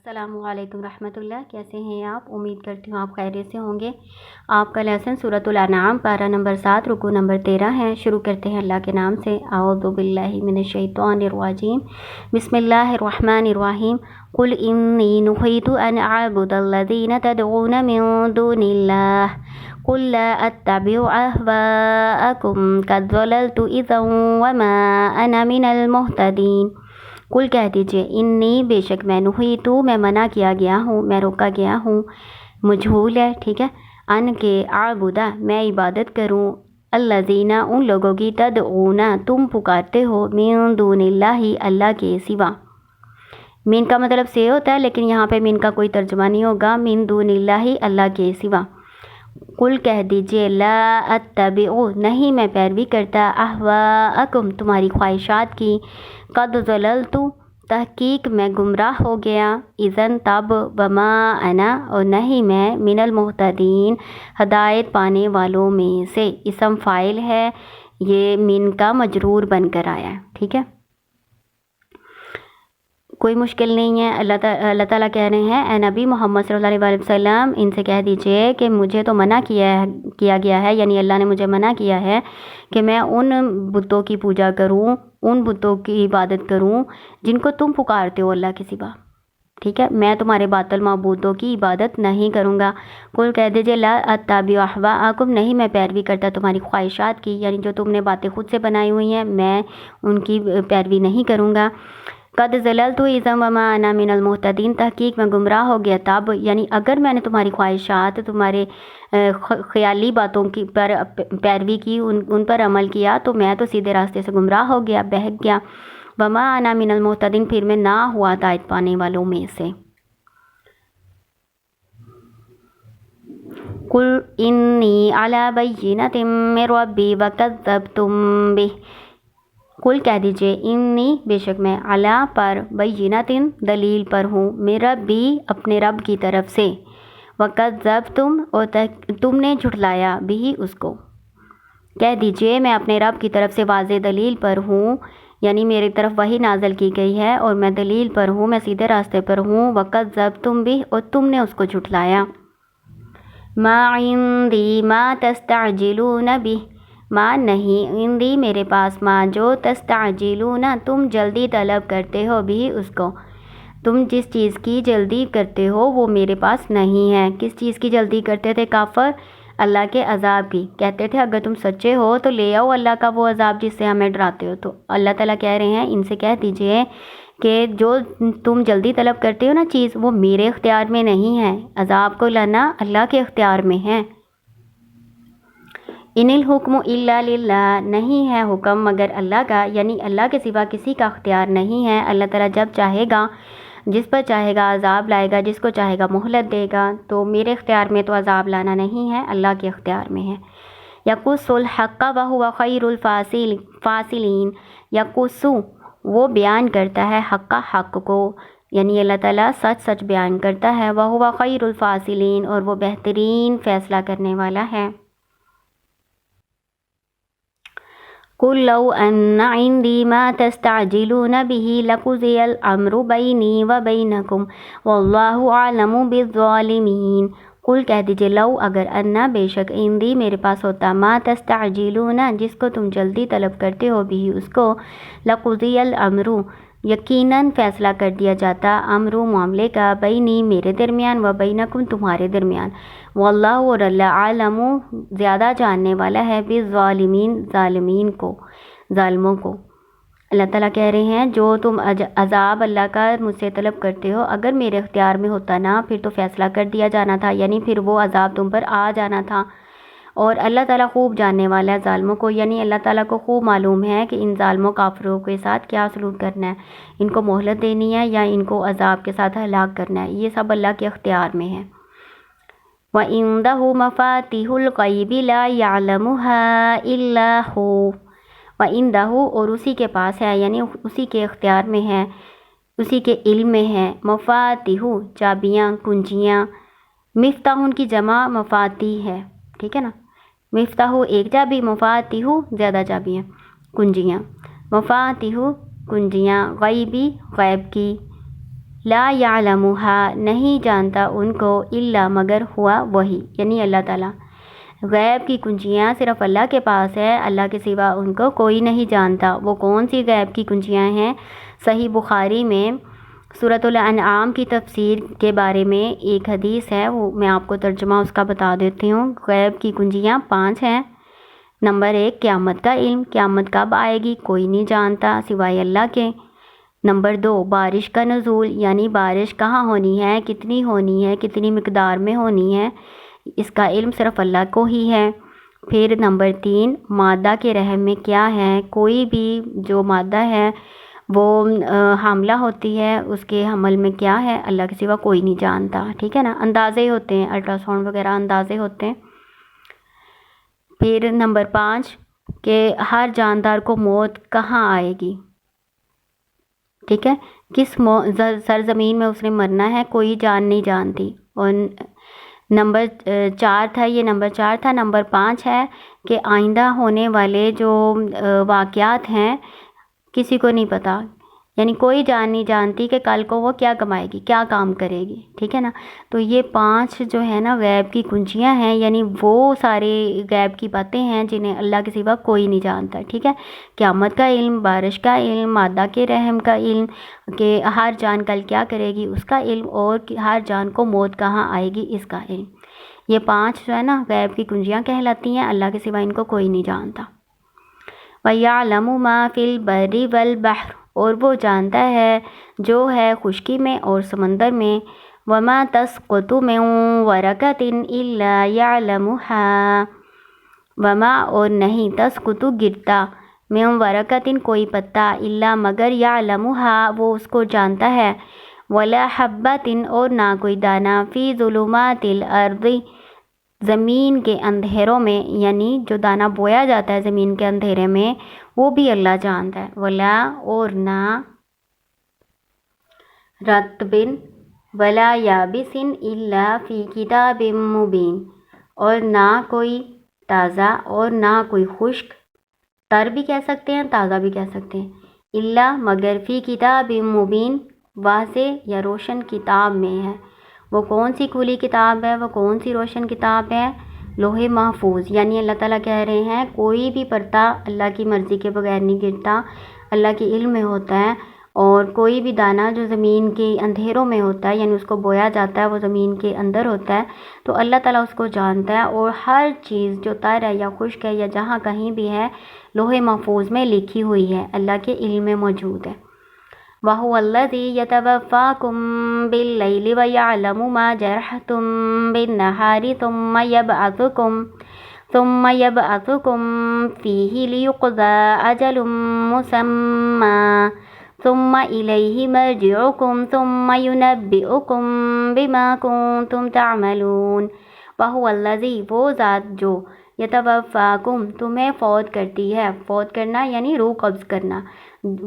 السلام علیکم رحمۃ اللہ، کیسے ہیں آپ؟ امید کرتی ہوں آپ خیریت سے ہوں گے۔ آپ کا لیسن سورۃ الانعام پارہ نمبر 7 رکوع نمبر 13 ہے۔ شروع کرتے ہیں اللہ کے نام سے۔ اعوذ باللہ من الشیطان الرجیم، بسم اللہ الرحمن الرحیم۔ قل انی نہیت ان اعبد الذین تدعون من دون اللہ قل لا اتبع اہواءکم قد ضللت اذا وما انا من المہتدین۔ کل کہہ دیجئے انی بے شک میں نہیتو میں منع کیا گیا ہوں، میں روکا گیا ہوں، مجہول ہے، ٹھیک ہے، ان کے عابدہ میں عبادت کروں، الذین ان لوگوں کی تدعون تم پکارتے ہو، من دون اللہ اللہ کے سوا۔ من کا مطلب سے ہوتا ہے، لیکن یہاں پہ من کا کوئی ترجمہ نہیں ہوگا، من دون اللہ اللہ کے سوا۔ قل کہہ دیجئے لا اتبع نہیں میں پیروی کرتا، اہواءکم تمہاری خواہشات کی، قد ضللت تحقیق میں گمراہ ہو گیا، اذن تب، وما انا اور نہیں میں، من المہتدین ہدایت پانے والوں میں سے۔ اسم فاعل ہے، یہ من کا مجرور بن کر آیا ہے، ٹھیک ہے، کوئی مشکل نہیں ہے۔ اللہ تعالیٰ کہہ رہے ہیں اے نبی محمد صلی اللہ علیہ وسلم ان سے کہہ دیجئے کہ مجھے تو منع کیا گیا ہے، یعنی اللہ نے مجھے منع کیا ہے کہ میں ان بتوں کی پوجا کروں، ان بتوں کی عبادت کروں جن کو تم پکارتے ہو اللہ کے سوا، ٹھیک ہے، میں تمہارے باطل معبودوں کی عبادت نہیں کروں گا۔ کل کہہ دیجئے لا اتبع اہواءکم نہیں میں پیروی کرتا تمہاری خواہشات کی، یعنی جو تم نے باتیں خود سے بنائی ہوئی ہیں میں ان کی پیروی نہیں کروں گا۔ قد ضللت اذا وما انا من المہتدین تحقیق میں گمراہ ہو گیا تب، یعنی اگر میں نے تمہاری خواہشات، تمہارے خیالی باتوں کی پر پیروی کی، ان پر عمل کیا تو میں تو سیدھے راستے سے گمراہ ہو گیا، بہک گیا۔ وما انا من المہتدین پھر میں نہ ہوا ہدایت پانے والوں میں سے۔ قل انی علی بینۃ من ربی وکذبتم بہ کل کہہ دیجئے انی بے شک میں علی پر، بینۃ دلیل پر ہوں، میرا بھی اپنے رب کی طرف سے، وکذبتم اور تم نے جھٹلایا بھی اس کو۔ کہہ دیجئے میں اپنے رب کی طرف سے واضح دلیل پر ہوں، یعنی میری طرف وحی نازل کی گئی ہے اور میں دلیل پر ہوں، میں سیدھے راستے پر ہوں، وکذبتم بھی اور تم نے اس کو جھٹلایا۔ ما عندی ما تستعجلون بہ ماں نہیں، عندی میرے پاس، ماں جو تستعجلون تم جلدی طلب کرتے ہو بھی اس کو، تم جس چیز کی جلدی کرتے ہو وہ میرے پاس نہیں ہے۔ کس چیز کی جلدی کرتے تھے کافر؟ اللہ کے عذاب کی، کہتے تھے اگر تم سچے ہو تو لے آؤ اللہ کا وہ عذاب جس سے ہمیں ڈراتے ہو۔ تو اللہ تعالیٰ کہہ رہے ہیں ان سے کہہ دیجئے کہ جو تم جلدی طلب کرتے ہو نا چیز، وہ میرے اختیار میں نہیں ہے، عذاب کو لانا اللہ کے اختیار میں ہے۔ ان الحکم الا للہ نہیں ہے حکم مگر اللہ کا، یعنی اللہ کے سوا کسی کا اختیار نہیں ہے۔ اللہ تعالیٰ جب چاہے گا جس پر چاہے گا عذاب لائے گا، جس کو چاہے گا مہلت دے گا، تو میرے اختیار میں تو عذاب لانا نہیں ہے، اللہ کے اختیار میں ہے۔ یقص الحق وہو خیر الفاصلین یقص وہ بیان کرتا ہے حق کو، یعنی اللہ تعالیٰ سچ بیان کرتا ہے، وہو خیر الفاصلین اور وہ بہترین فیصلہ کرنے والا ہے۔ قل لو ان عندي ما تستعجلون به لقضي الامر بيني وبينكم والله اعلم بالظالمين۔ قل کہہ دیجئے لو اگر انا بے شک عندی میرے پاس ہوتا، ما تستعجلون جس کو تم جلدی طلب کرتے ہو بھی اس کو، لقضي الامر یقیناً فیصلہ کر دیا جاتا، امر معاملے کا، بینی میرے درمیان، و بینکم تمہارے درمیان، واللہ اور اللہ عالم زیادہ جاننے والا ہے، بالظالمین ظالموں کو۔ اللہ تعالیٰ کہہ رہے ہیں جو تم عذاب اللہ کا مجھ سے طلب کرتے ہو اگر میرے اختیار میں ہوتا نا پھر تو فیصلہ کر دیا جانا تھا، یعنی پھر وہ عذاب تم پر آ جانا تھا۔ اور اللہ تعالیٰ خوب جاننے والا ہے ظالموں کو، یعنی اللہ تعالیٰ کو خوب معلوم ہے کہ ان ظالموں کافروں کے ساتھ کیا سلوک کرنا ہے، ان کو مہلت دینی ہے یا ان کو عذاب کے ساتھ ہلاک کرنا ہے، یہ سب اللہ کے اختیار میں ہے۔ وَعِندَهُ مَفَاتِحُ الْغَيْبِ لَا يَعْلَمُهَا إِلَّا هُوَ وَعِندَهُ اور اسی کے پاس ہے، یعنی اسی کے اختیار میں ہے، اسی کے علم میں ہے، مفاتیح چابیاں، کنجیاں، مفتاح کی جمع مفاتیح ہے، ٹھیک ہے نا، مفتاح ایک چابی، مفاتیح زیادہ چابیاں، کنجیاں، مفاتیح کنجیاں، غیبی غیب کی، لا یعلمھا نہیں جانتا ان کو الا مگر ہوا وہی یعنی اللہ تعالیٰ. غیب کی کنجیاں صرف اللہ کے پاس ہے، اللہ کے سوا ان کو کوئی نہیں جانتا. وہ کون سی غیب کی کنجیاں ہیں؟ صحیح بخاری میں سورۃ الانعام کی تفسیر کے بارے میں ایک حدیث ہے، وہ میں آپ کو ترجمہ اس کا بتا دیتی ہوں. غیب کی کنجیاں 5 ہیں. نمبر 1 قیامت کا علم، قیامت کب آئے گی کوئی نہیں جانتا سوائے اللہ کے. نمبر 2 بارش کا نزول، یعنی بارش کہاں ہونی ہے، کتنی ہونی ہے، کتنی مقدار میں ہونی ہے، اس کا علم صرف اللہ کو ہی ہے. پھر نمبر 3 مادہ کے رحم میں کیا ہے، کوئی بھی جو مادہ ہے وہ حاملہ ہوتی ہے، اس کے حمل میں کیا ہے اللہ کے سوا کوئی نہیں جانتا. ٹھیک ہے نا، اندازے ہوتے ہیں، الٹرا ساؤنڈ وغیرہ اندازے ہوتے ہیں. پھر نمبر 5 کہ ہر جاندار کو موت کہاں آئے گی. ٹھیک ہے، کس سرزمین میں اس نے مرنا ہے کوئی جان نہیں جانتی. اور نمبر 4 تھا، یہ نمبر 4 تھا. نمبر 5 ہے کہ آئندہ ہونے والے جو واقعات ہیں کسی کو نہیں پتہ، یعنی کوئی جان نہیں جانتی کہ کل کو وہ کیا کمائے گی، کیا کام کرے گی. ٹھیک ہے نا، تو یہ 5 جو ہے نا غیب کی کنجیاں ہیں، یعنی وہ سارے غیب کی باتیں ہیں جنہیں اللہ کے سوا کوئی نہیں جانتا. ٹھیک ہے، قیامت کا علم، بارش کا علم، مادہ کے رحم کا علم کہ ہر جان کل کیا کرے گی اس کا علم، اور ہر جان کو موت کہاں آئے گی اس کا علم. یہ 5 جو ہے نا غیب کی کنجیاں کہلاتی ہیں، اللہ کے سوا ان کو کوئی نہیں جانتا. وَيَعْلَمُ مَا فِي الْبَرِّ وَالْبَحْرِ اور وہ جانتا ہے جو ہے خشکی میں اور سمندر میں. وَمَا تَسْقُطُ مِن وَرَقَةٍ إِلَّا يَعْلَمُهَا وما اور نہیں تسقط گرتا من ورقۃ کوئی پتا الا مگر يعلمها وہ اس کو جانتا ہے. ولا حبۃ اور نہ کوئی دانہ فی ظلمات الارض زمین کے اندھیروں میں، یعنی جو دانہ بویا جاتا ہے زمین کے اندھیرے میں وہ بھی اللہ جانتا ہے. ولا اور نہ رطب ولا یابس الا فی کتاب مبین اور نہ کوئی تازہ اور نہ کوئی خشک، تر بھی کہہ سکتے ہیں تازہ بھی کہہ سکتے ہیں، الا مگر فی کتاب مبین واضح یا روشن کتاب میں ہے. وہ کون سی کھلی کتاب ہے، وہ کون سی روشن کتاب ہے؟ لوح محفوظ. یعنی اللہ تعالیٰ کہہ رہے ہیں کوئی بھی پرتا اللہ کی مرضی کے بغیر نہیں گرتا، اللہ کے علم میں ہوتا ہے. اور کوئی بھی دانہ جو زمین کے اندھیروں میں ہوتا ہے، یعنی اس کو بویا جاتا ہے وہ زمین کے اندر ہوتا ہے، تو اللہ تعالیٰ اس کو جانتا ہے. اور ہر چیز جو تر ہے یا خشک ہے یا جہاں کہیں بھی ہے لوح محفوظ میں لکھی ہوئی ہے، اللہ کے علم میں موجود ہے. وَهُوَ الَّذِي يَتَوَفَّاكُم بِاللَّيْلِ وَيَعْلَمُ مَا جَرَحْتُم بِالنَّهَارِ ثُمَّ يَبْعَثُكُم فِيهِ لِيُقْضَىٰ أَجَلٌ مُّسَمًّى ثُمَّ إِلَيْهِ مَرْجِعُكُمْ ثُمَّ يُنَبِّئُكُم بِمَا كُنتُمْ تَعْمَلُونَ. وَهُوَ الَّذِي وہ ذات جو یتوفاکم تمہیں فوت کرتی ہے، فوت کرنا یعنی روح قبض کرنا،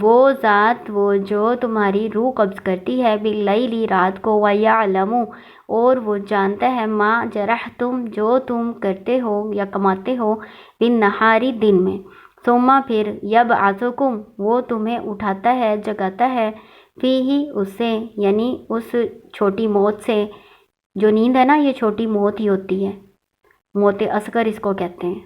وہ ذات وہ جو تمہاری روح قبض کرتی ہے باللیل رات کو، ویعلم اور وہ جانتا ہے ما جرحتم جو تم کرتے ہو یا کماتے ہو بالنہاری دن میں. ثم پھر یبعثکم وہ تمہیں اٹھاتا ہے جگاتا ہے فیہ اس سے یعنی اس چھوٹی موت سے. جو نیند ہے نا یہ چھوٹی موت ہی ہوتی ہے، موت اصغر اس کو کہتے ہیں.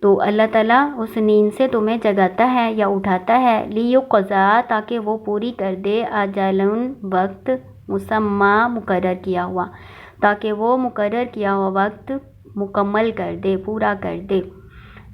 تو اللہ تعالیٰ اس نیند سے تمہیں جگاتا ہے یا اٹھاتا ہے لیقضا تاکہ وہ پوری کر دے اجلن وقت مسمى مقرر کیا ہوا، تاکہ وہ مقرر کیا ہوا وقت مکمل کر دے، پورا کر دے.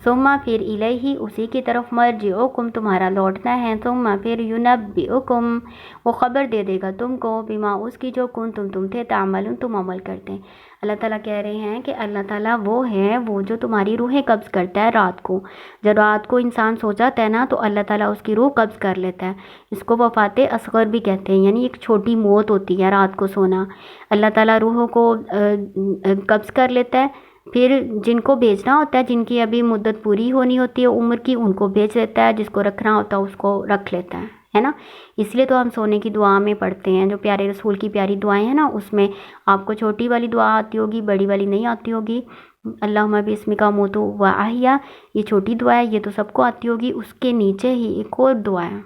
ثم پھر الیہ اسی کی طرف مرجعکم تمہارا لوٹنا ہے. ثم پھر ینبئکم وہ خبر دے دے گا تم کو بما اس کی جو کنتم تم تھے تعملون تم عمل کرتے ہیں. اللہ تعالیٰ کہہ رہے ہیں کہ اللہ تعالیٰ وہ ہے وہ جو تمہاری روحیں قبض کرتا ہے رات کو. جب رات کو انسان سو جاتا ہے نا تو اللہ تعالیٰ اس کی روح قبض کر لیتا ہے. اس کو وفات اصغر بھی کہتے ہیں، یعنی ایک چھوٹی موت ہوتی ہے رات کو سونا. اللہ تعالیٰ روحوں کو قبض کر لیتا ہے. پھر جن کو بھیجنا ہوتا ہے، جن کی ابھی مدت پوری ہونی ہوتی ہے عمر کی، ان کو بھیج دیتا ہے، جس کو رکھنا ہوتا ہے اس کو رکھ لیتا ہے نا. اس لیے تو ہم سونے کی دعا میں پڑھتے ہیں، جو پیارے رسول کی پیاری دعائیں ہیں نا اس میں آپ کو چھوٹی والی دعا آتی ہوگی، بڑی والی نہیں آتی ہوگی. اللہم بسمک اموت و احیا یہ چھوٹی دعا ہے، یہ تو سب کو آتی ہوگی. اس کے نیچے ہی ایک اور دعا ہے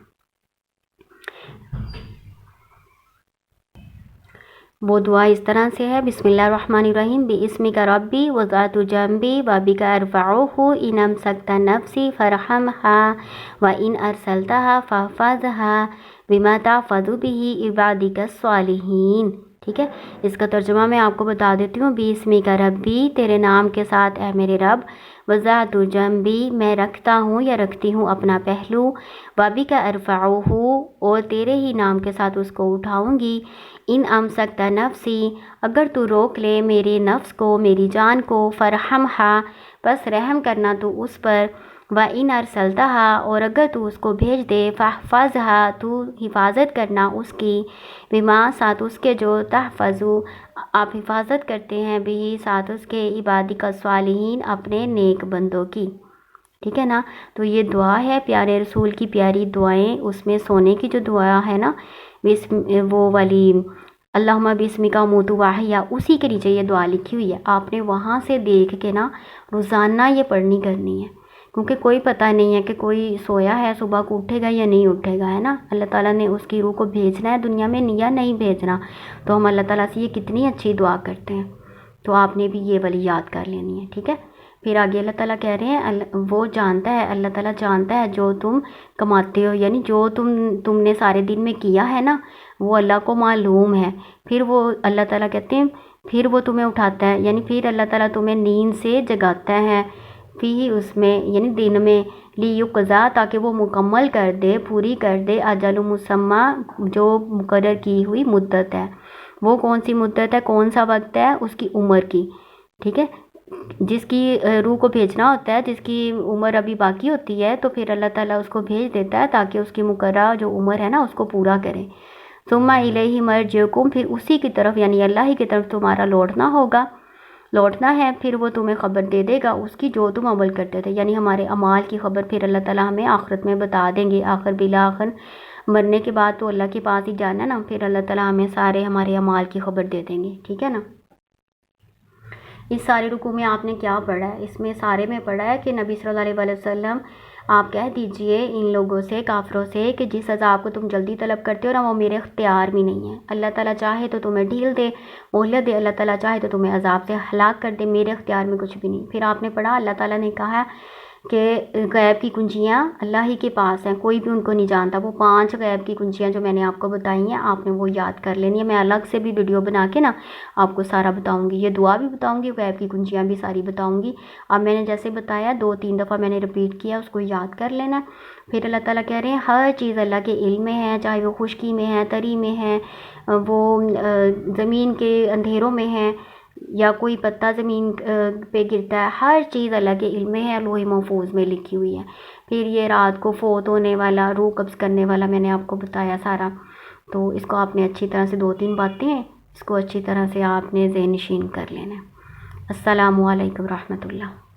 وہ دعا اس طرح سے ہے، بسم اللہ الرحمن الرحیم، بِاسْمِکَ ربی وضعت جنبی وبک ارفعہ ان امسکت نفسی فرحمها وان ارسلتها فاحفظها بما تحفظ به عبادک الصالحین۔ ٹھیک ہے، اس کا ترجمہ میں آپ کو بتا دیتی ہوں۔ بِاسْمِکَ ربی، تیرے نام کے ساتھ اے میرے رب، وضعت جنبی، میں رکھتا ہوں یا رکھتی ہوں اپنا پہلو، وبک ارفعہ، اور تیرے ہی نام کے ساتھ اس کو اٹھاؤں گی، ان امسکت نفسی، اگر تو روک لے میرے نفس کو، میری جان کو، فرحمہا، بس رحم کرنا تو اس پر، وَإِنْ أَرْسَلْتَهَا، اور اگر تو اس کو بھیج دے، فَاحْفَظْهَا، تو حفاظت کرنا اس کی، بما، ساتھ اس کے جو، تحفظو، آپ حفاظت کرتے ہیں، بھی، ساتھ اس کے، عبادک الصالحین، اپنے نیک بندوں کی۔ ٹھیک ہے نا، تو یہ دعا ہے پیارے رسول کی پیاری دعائیں، اس میں سونے کی جو دعا ہے نا، وہ والی اللہم بسمک اموت واحیا، اسی کے نیچے یہ دعا لکھی ہوئی ہے، آپ نے وہاں سے دیکھ کے نا روزانہ یہ پڑھنی کرنی ہے، کیونکہ کوئی پتہ نہیں ہے کہ کوئی سویا ہے صبح کو اٹھے گا یا نہیں اٹھے گا، ہے نا، اللہ تعالیٰ نے اس کی روح کو بھیجنا ہے دنیا میں یا نہیں بھیجنا، تو ہم اللہ تعالیٰ سے یہ کتنی اچھی دعا کرتے ہیں، تو آپ نے بھی یہ والی یاد کر لینی ہے۔ ٹھیک ہے، پھر آگے اللہ تعالیٰ کہہ رہے ہیں وہ جانتا ہے، اللہ تعالیٰ جانتا ہے جو تم کماتے ہو، یعنی جو تم نے سارے دن میں کیا ہے نا، وہ اللہ کو معلوم ہے۔ پھر وہ اللہ تعالیٰ کہتے ہیں پھر وہ تمہیں اٹھاتا ہے، یعنی پھر اللہ تعالیٰ تمہیں نیند سے جگاتا ہے، پھر اس میں یعنی دن میں، لیقضا، تاکہ وہ مکمل کر دے، پوری کر دے، اجل مسمى، جو مقرر کی ہوئی مدت ہے۔ وہ کون سی مدت ہے، کون سا وقت ہے، اس کی عمر کی۔ ٹھیک ہے، جس کی روح کو بھیجنا ہوتا ہے، جس کی عمر ابھی باقی ہوتی ہے، تو پھر اللہ تعالیٰ اس کو بھیج دیتا ہے تاکہ اس کی مقررہ جو عمر ہے نا اس کو پورا کرے۔ ثم الیہ مرجعکم، پھر اسی کی طرف یعنی اللہ ہی کی طرف تمہارا لوٹنا ہے، پھر وہ تمہیں خبر دے دے گا اس کی جو تم عمل کرتے تھے، یعنی ہمارے اعمال کی خبر پھر اللہ تعالیٰ ہمیں آخرت میں بتا دیں گے، آخر بالآخر مرنے کے بعد تو اللہ کے پاس ہی جانا نا، پھر اللہ تعالیٰ ہمیں سارے ہمارے اعمال کی خبر دے دیں گے۔ ٹھیک ہے نا، اس سارے رکوع میں آپ نے کیا پڑھا ہے، اس میں سارے میں پڑھا ہے کہ نبی صلی اللہ علیہ وسلم آپ کہہ دیجئے ان لوگوں سے، کافروں سے، کہ جس عذاب کو تم جلدی طلب کرتے ہو نا وہ میرے اختیار میں نہیں ہے، اللہ تعالیٰ چاہے تو تمہیں ڈھیل دے، مہلت دے، اللہ تعالیٰ چاہے تو تمہیں عذاب سے ہلاک کر دے، میرے اختیار میں کچھ بھی نہیں۔ پھر آپ نے پڑھا اللہ تعالیٰ نے کہا کہ غیب کی کنجیاں اللہ ہی کے پاس ہیں، کوئی بھی ان کو نہیں جانتا، وہ 5 غیب کی کنجیاں جو میں نے آپ کو بتائی ہیں آپ نے وہ یاد کر لینی ہے، میں الگ سے بھی ویڈیو بنا کے نا آپ کو سارا بتاؤں گی، یہ دعا بھی بتاؤں گی، غیب کی کنجیاں بھی ساری بتاؤں گی۔ اب میں نے جیسے بتایا 2-3 دفعہ میں نے رپیٹ کیا، اس کو یاد کر لینا۔ پھر اللہ تعالیٰ کہہ رہے ہیں ہر چیز اللہ کے علم میں ہے، چاہے وہ خشکی میں ہے، تری میں ہے، وہ زمین کے اندھیروں میں ہے، یا کوئی پتا زمین پہ گرتا ہے، ہر چیز اللہ کے علم میں ہے، لوح محفوظ میں لکھی ہوئی ہے۔ پھر یہ رات کو فوت ہونے والا، روح قبض کرنے والا میں نے آپ کو بتایا سارا، تو اس کو آپ نے اچھی طرح سے 2-3 باتیں اس کو اچھی طرح سے آپ نے ذہن نشین کر لینا ہے۔ السلام علیکم ورحمۃ اللہ۔